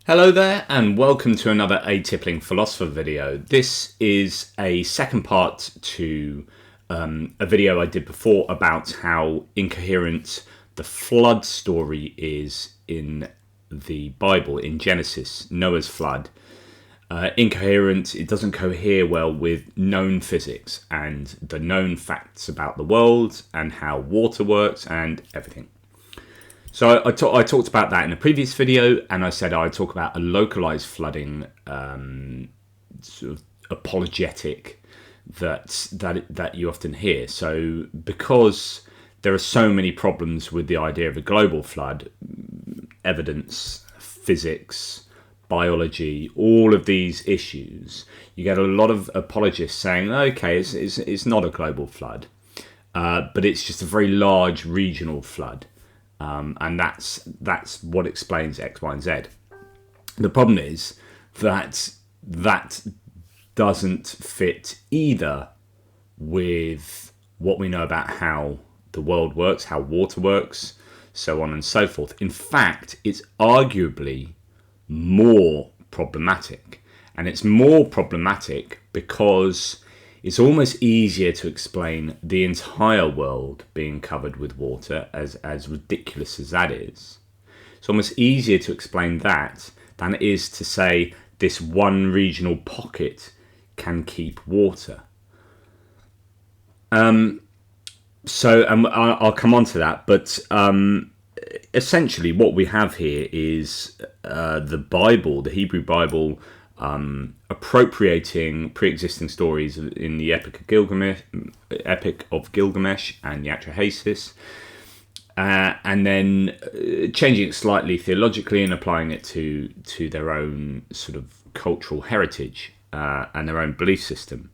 Hello there and welcome to another Atypical Philosopher video. This is a second part to a video I did before about how incoherent the flood story is in the Bible, in Genesis, Noah's flood. Incoherent, it doesn't cohere well with known physics and the known facts about the world and how water works and everything. So I talked about that in a previous video, and I said I'd talk about a localized flooding sort of apologetic that you often hear. So because there are so many problems with the idea of a global flood, evidence, physics, biology, all of these issues, you get a lot of apologists saying, okay, it's not a global flood, but it's just a very large regional flood. And that's what explains X, Y, and Z. The problem is that doesn't fit either with what we know about how the world works, how water works, so on and so forth. In fact, it's arguably more problematic. And it's more problematic because it's almost easier to explain the entire world being covered with water, as ridiculous as that is. It's almost easier to explain that than it is to say this one regional pocket can keep water. So I'll come on to that, but essentially what we have here is the Bible, the Hebrew Bible, appropriating pre-existing stories in the Epic of Gilgamesh and the Atrahasis, and then changing it slightly theologically and applying it to their own sort of cultural heritage and their own belief system.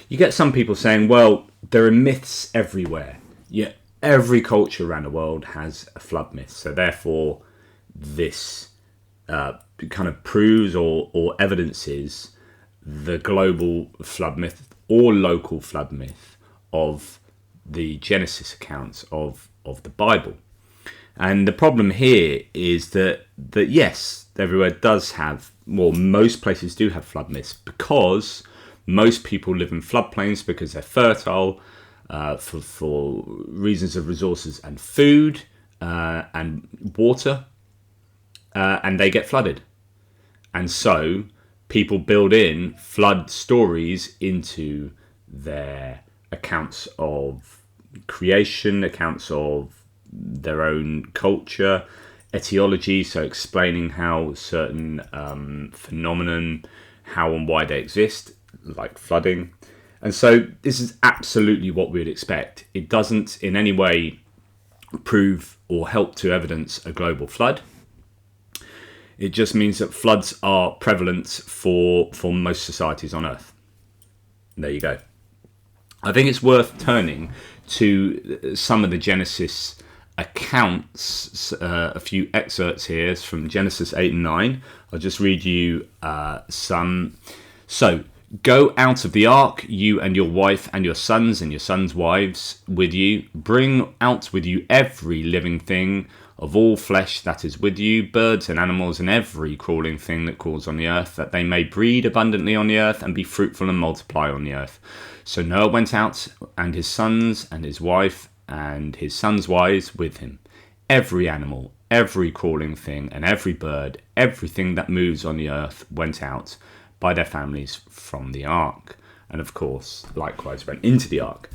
You get some people saying, well, there are myths everywhere. Yeah, every culture around the world has a flood myth, so therefore this kind of proves or evidences the global flood myth or local flood myth of the Genesis accounts of the Bible. And the problem here is that yes, everywhere does have, well, most places do have flood myths because most people live in floodplains because they're fertile for reasons of resources and food and water. And they get flooded. And so people build in flood stories into their accounts of creation, accounts of their own culture, etiology, so explaining how certain phenomenon, how and why they exist, like flooding. And so this is absolutely what we would expect. It doesn't in any way prove or help to evidence a global flood. It just means that floods are prevalent for most societies on Earth. There you go. I think it's worth turning to some of the Genesis accounts, a few excerpts here from Genesis 8 and 9. I'll just read you some. So, go out of the ark, you and your wife and your sons wives with you. Bring out with you every living thing of all flesh that is with you, birds and animals and every crawling thing that crawls on the earth, that they may breed abundantly on the earth and be fruitful and multiply on the earth. So Noah went out, and his sons and his wife and his sons' wives with him. Every animal, every crawling thing and every bird, everything that moves on the earth went out by their families from the ark. And of course, likewise went into the ark.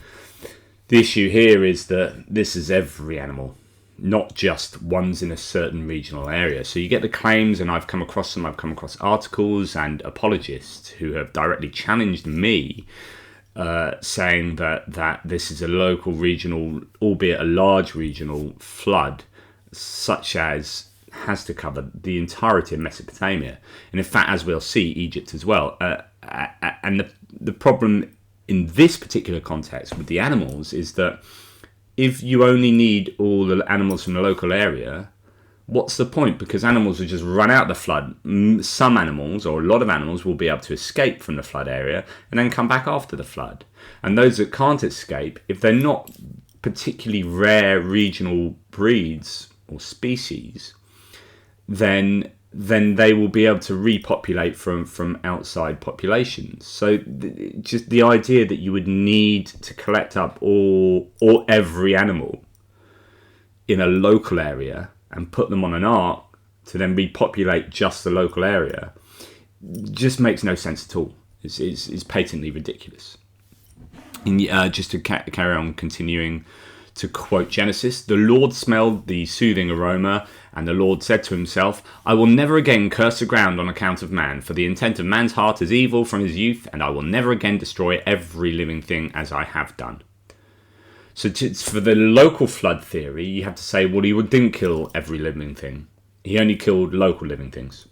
The issue here is that this is every animal, not just ones in a certain regional area. So you get the claims, and I've come across them. I've come across articles and apologists who have directly challenged me, saying that this is a local, regional, albeit a large regional flood, such as has to cover the entirety of Mesopotamia. And in fact, as we'll see, Egypt as well. And the problem in this particular context with the animals is that if you only need all the animals from the local area, what's the point? Because animals will just run out the flood. Some animals, or a lot of animals, will be able to escape from the flood area and then come back after the flood. And those that can't escape, if they're not particularly rare regional breeds or species, then then they will be able to repopulate from outside populations. So just the idea that you would need to collect up all or every animal in a local area and put them on an ark to then repopulate just the local area just makes no sense at all. It's patently ridiculous. And just to carry on continuing to quote Genesis, the Lord smelled the soothing aroma, and the Lord said to himself, I will never again curse the ground on account of man, for the intent of man's heart is evil from his youth, and I will never again destroy every living thing as I have done. So for the local flood theory, you have to say, well, he didn't kill every living thing. He only killed local living things.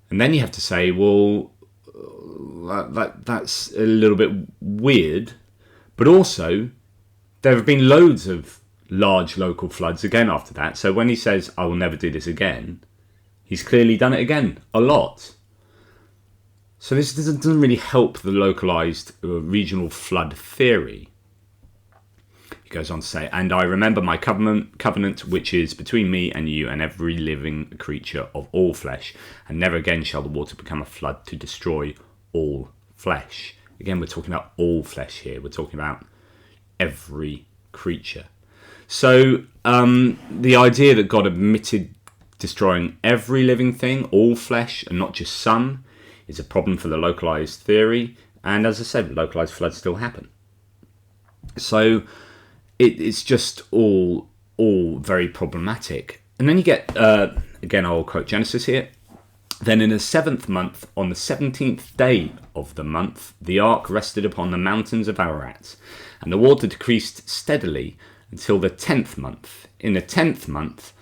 And then you have to say, well, that's a little bit weird, but also there have been loads of large local floods again after that. So when he says, I will never do this again, he's clearly done it again a lot. So this doesn't really help the localized regional flood theory. He goes on to say, and I remember my covenant which is between me and you and every living creature of all flesh, and never again shall the water become a flood to destroy all flesh. Again, we're talking about all flesh here. We're talking about every creature. So the idea that God admitted destroying every living thing, all flesh, and not just some, is a problem for the localized theory. And as I said, localized floods still happen. So it's just all very problematic. And then you get, again, I'll quote Genesis here. Then in the 7th month, on the 17th day of the month, the ark rested upon the mountains of Ararat, and the water decreased steadily until the 10th month. In the 10th month,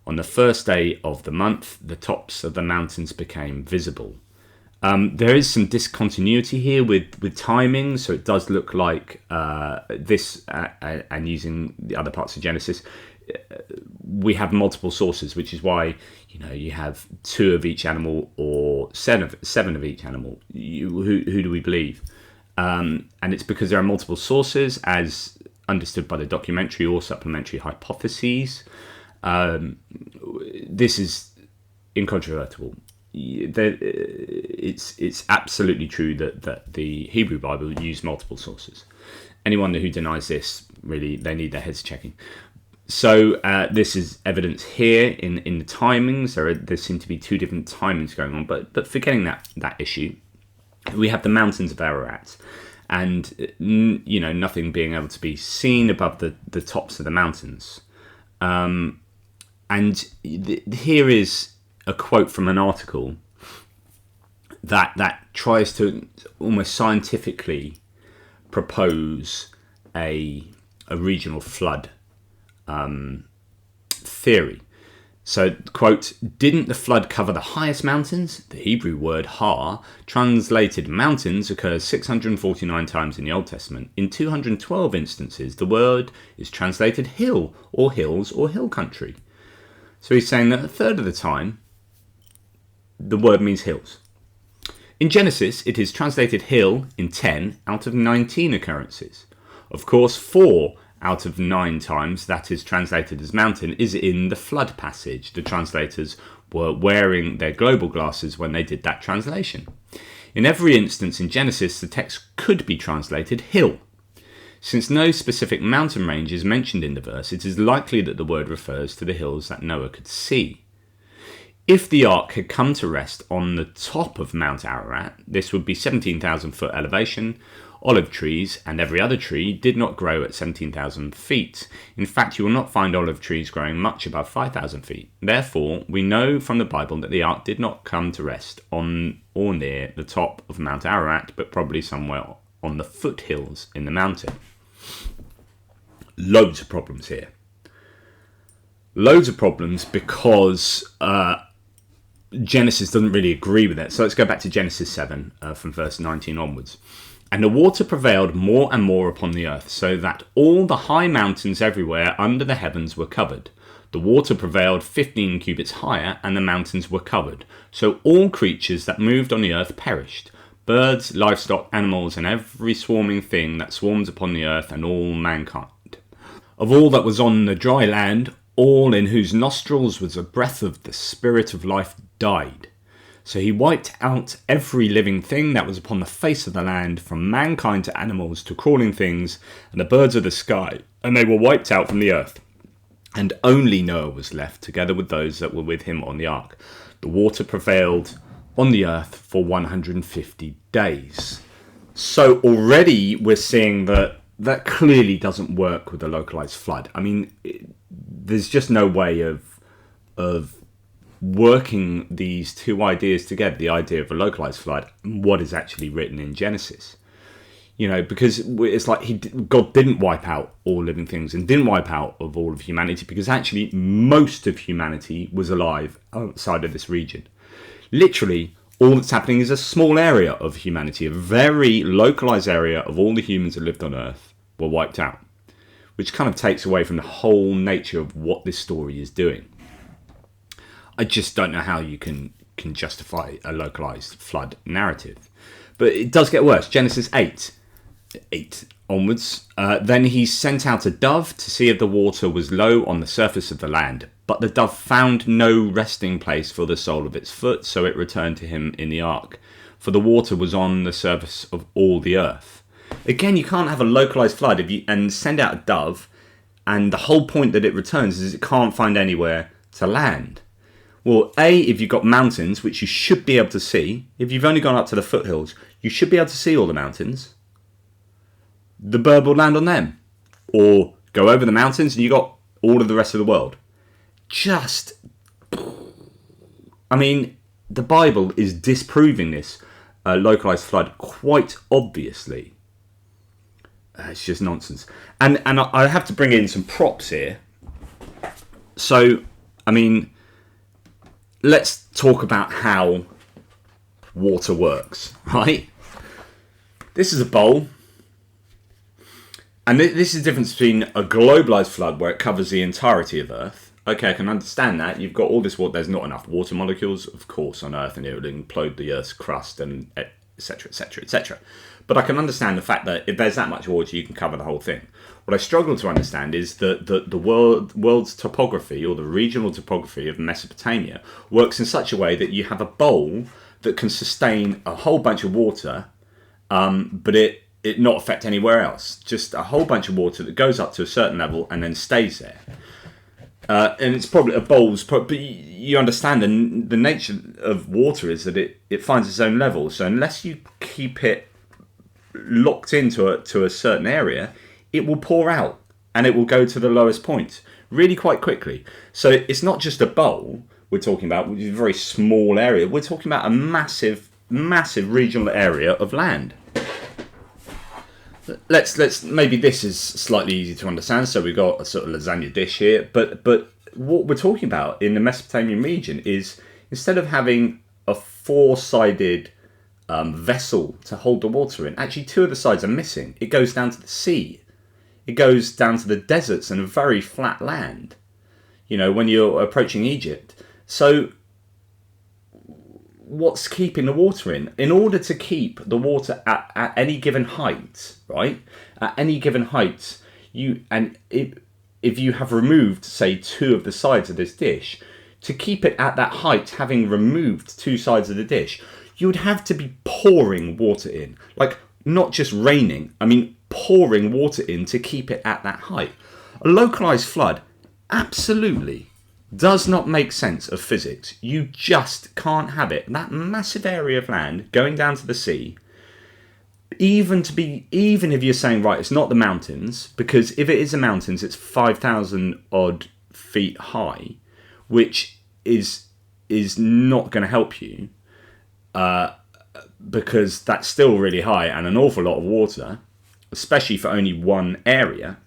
on the first day of the month, the tops of the mountains became visible. There is some discontinuity here with timing, so it does look like this, and using the other parts of Genesis, we have multiple sources, which is why you have 2 of each animal or 7 of each animal. Who do we believe? And it's because there are multiple sources, as understood by the documentary or supplementary hypotheses. This is incontrovertible. It's absolutely true that the Hebrew Bible used multiple sources. Anyone who denies this, really, they need their heads checking. So this is evidence here in the timings. There seem to be 2 different timings going on, but forgetting that issue, we have the mountains of Ararat, and nothing being able to be seen above the tops of the mountains. And here is a quote from an article that tries to almost scientifically propose a regional flood theory. So, quote, didn't the flood cover the highest mountains? The Hebrew word har, translated mountains, occurs 649 times in the Old Testament. In 212 instances, the word is translated hill or hills or hill country. So he's saying that a third of the time, the word means hills. In Genesis, it is translated hill in 10 out of 19 occurrences. Of course, 4 out of 9 times that is translated as mountain is in the flood passage. The translators were wearing their global glasses when they did that translation. In every instance in Genesis, the text could be translated hill. Since no specific mountain range is mentioned in the verse, it is likely that the word refers to the hills that Noah could see. If the ark had come to rest on the top of Mount Ararat, this would be 17,000 foot elevation. Olive trees and every other tree did not grow at 17,000 feet. In fact, you will not find olive trees growing much above 5,000 feet. Therefore, we know from the Bible that the ark did not come to rest on or near the top of Mount Ararat, but probably somewhere on the foothills in the mountain. Loads of problems here. Loads of problems because Genesis doesn't really agree with it. So let's go back to Genesis 7 from verse 19 onwards. And the water prevailed more and more upon the earth, so that all the high mountains everywhere under the heavens were covered. The water prevailed 15 cubits higher, and the mountains were covered. So all creatures that moved on the earth perished. Birds, livestock, animals, and every swarming thing that swarms upon the earth, and all mankind. Of all that was on the dry land, all in whose nostrils was the breath of the spirit of life died. So he wiped out every living thing that was upon the face of the land, from mankind to animals to crawling things and the birds of the sky, and they were wiped out from the earth. And only Noah was left, together with those that were with him on the ark. The water prevailed on the earth for 150 days. So already we're seeing that that clearly doesn't work with a localized flood. I mean, there's just no way of working these two ideas together, the idea of a localized flood and what is actually written in Genesis. You know, because it's like God didn't wipe out all living things and didn't wipe out of all of humanity, because actually most of humanity was alive outside of this region. Literally, all that's happening is a small area of humanity, a very localized area of all the humans that lived on Earth were wiped out, which kind of takes away from the whole nature of what this story is doing. I just don't know how you can justify a localized flood narrative. But it does get worse. Genesis 8 onwards. Then he sent out a dove to see if the water was low on the surface of the land. But the dove found no resting place for the sole of its foot, so it returned to him in the ark. For the water was on the surface of all the earth. Again, you can't have a localized flood and send out a dove, and the whole point that it returns is it can't find anywhere to land. Well, if you've got mountains, which you should be able to see, if you've only gone up to the foothills, you should be able to see all the mountains. The bird will land on them. Or go over the mountains and you got all of the rest of the world. I mean, the Bible is disproving this localized flood quite obviously. It's just nonsense. And I have to bring in some props here. So, I mean, let's talk about how water works, right? This is a bowl. And this is the difference between a globalized flood where it covers the entirety of Earth. Okay, I can understand that. You've got all this water. There's not enough water molecules, of course, on Earth, and it would implode the Earth's crust, and etc., etc., etc. But I can understand the fact that if there's that much water, you can cover the whole thing. What I struggle to understand is that the world's topography, or the regional topography of Mesopotamia, works in such a way that you have a bowl that can sustain a whole bunch of water, but it not affect anywhere else. Just a whole bunch of water that goes up to a certain level and then stays there. And it's probably a bowl's, but you understand the nature of water is that it finds its own level. So unless you keep it locked into a certain area, it will pour out and it will go to the lowest point really quite quickly. So it's not just a bowl we're talking about, which is a very small area. We're talking about a massive regional area of land. Let's maybe this is slightly easy to understand. So we've got a sort of lasagna dish here, but what we're talking about in the Mesopotamian region is, instead of having a four-sided vessel to hold the water in, actually two of the sides are missing. It goes down to the sea. It goes down to the deserts and a very flat land, you know, when you're approaching Egypt. So what's keeping the water in? In order to keep the water at any given height, right? At any given height, if you have removed, say, two of the sides of this dish, to keep it at that height, having removed two sides of the dish, you would have to be pouring water in. Like, not just raining, I mean pouring water in to keep it at that height. A localized flood absolutely does not make sense of physics. You just can't have it. That massive area of land going down to the sea, even if you're saying, right, it's not the mountains, because if it is the mountains, it's 5,000 odd feet high, which is not going to help you, because that's still really high and an awful lot of water, especially for only one area.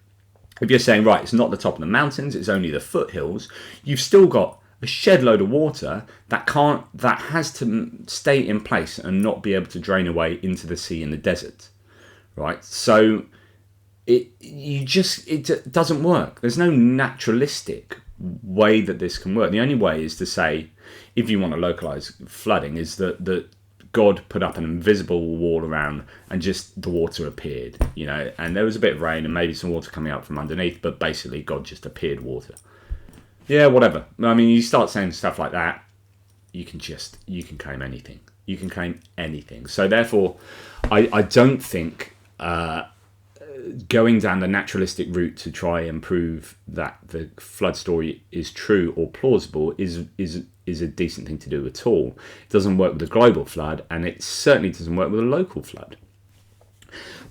If you're saying, right, it's not the top of the mountains, it's only the foothills, you've still got a shed load of water that has to stay in place and not be able to drain away into the sea in the desert, right? So it doesn't work. There's no naturalistic way that this can work. The only way is to say, if you want to localize flooding, is that God put up an invisible wall around and just the water appeared, you know, and there was a bit of rain and maybe some water coming up from underneath, but basically God just appeared water. Yeah, whatever. I mean, you start saying stuff like that, you can claim anything. You can claim anything. So therefore, I don't think going down the naturalistic route to try and prove that the flood story is true or plausible is a decent thing to do at all. It doesn't work with a global flood, and it certainly doesn't work with a local flood.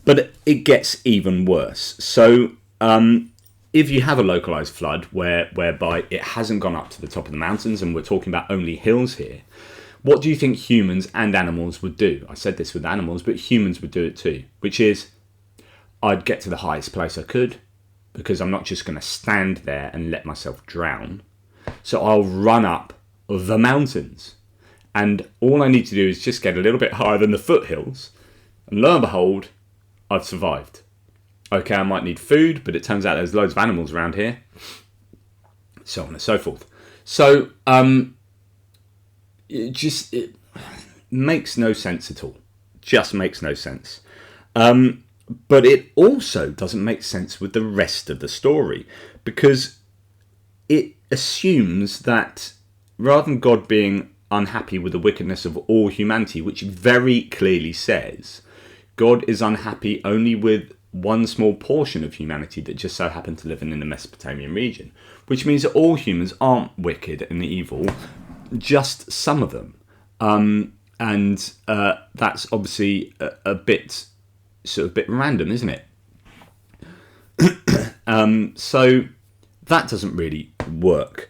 But it gets even worse. So if you have a localized flood whereby it hasn't gone up to the top of the mountains, and we're talking about only hills here, what do you think humans and animals would do? I said this with animals, but humans would do it too, which is I'd get to the highest place I could, because I'm not just going to stand there and let myself drown. So I'll run up the mountains. And all I need to do is just get a little bit higher than the foothills. And lo and behold, I've survived. Okay, I might need food, but it turns out there's loads of animals around here. So on and so forth. So it makes no sense at all. Just makes no sense. But it also doesn't make sense with the rest of the story, because it assumes that rather than God being unhappy with the wickedness of all humanity, which very clearly says God is unhappy only with one small portion of humanity that just so happened to live in the Mesopotamian region, which means that all humans aren't wicked and evil, just some of them. And that's obviously a bit random, isn't it? So that doesn't really work.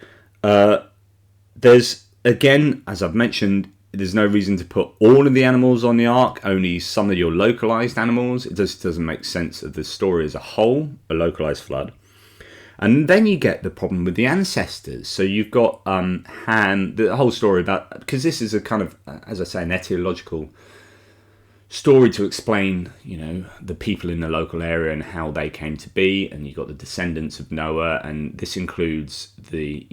There's, again, as I've mentioned, there's no reason to put all of the animals on the ark, only some of your localized animals. It just doesn't make sense of the story as a whole, a localized flood. And then you get the problem with the ancestors. So you've got Ham, the whole story about, because this is a kind of, as I say, an etiological story to explain, the people in the local area and how they came to be. And you've got the descendants of Noah, and this includes the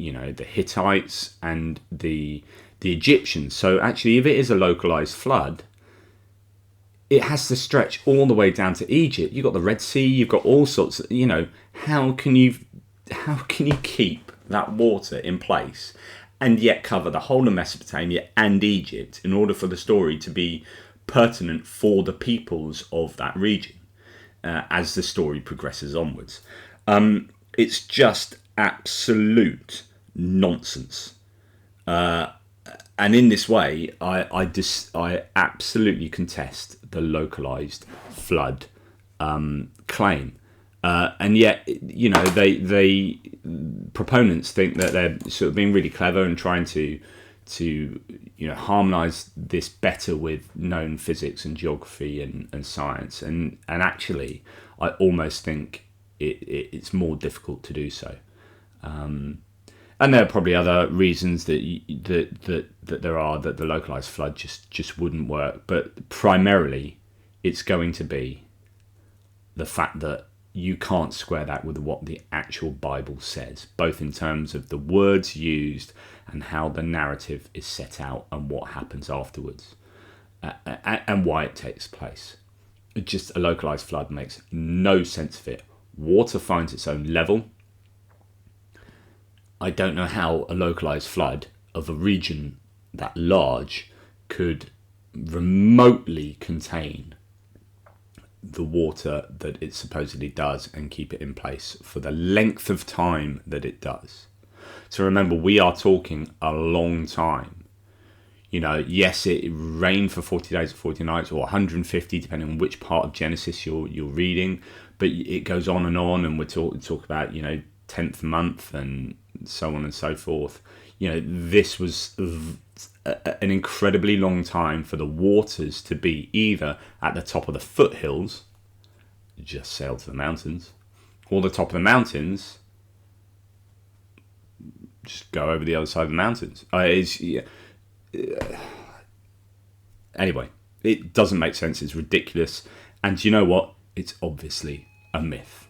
Hittites and the Egyptians. So actually, if it is a localized flood, it has to stretch all the way down to Egypt. You've got the Red Sea, you've got all sorts of, how can you keep that water in place and yet cover the whole of Mesopotamia and Egypt in order for the story to be pertinent for the peoples of that region as the story progresses onwards? It's just absolute nonsense. And in this way, I absolutely contest the localized flood claim. And yet, they proponents think that they're sort of being really clever and trying to harmonize this better with known physics and geography and science. And actually, I almost think it's more difficult to do so. And there are probably other reasons that there are that the localized flood just wouldn't work. But primarily, it's going to be the fact that you can't square that with what the actual Bible says, both in terms of the words used and how the narrative is set out and what happens afterwards, and why it takes place. Just a localized flood makes no sense of it. Water finds its own level. I don't know how a localized flood of a region that large could remotely contain the water that it supposedly does and keep it in place for the length of time that it does. So remember, we are talking a long time. Yes, it rained for 40 days or 40 nights or 150, depending on which part of Genesis you're reading, but it goes on, and we talk about 10th month and so on and so forth. This was an incredibly long time for the waters to be either at the top of the foothills, just sail to the mountains, or the top of the mountains, just go over the other side of the mountains. Anyway, it doesn't make sense. It's ridiculous. And you know what? It's obviously a myth.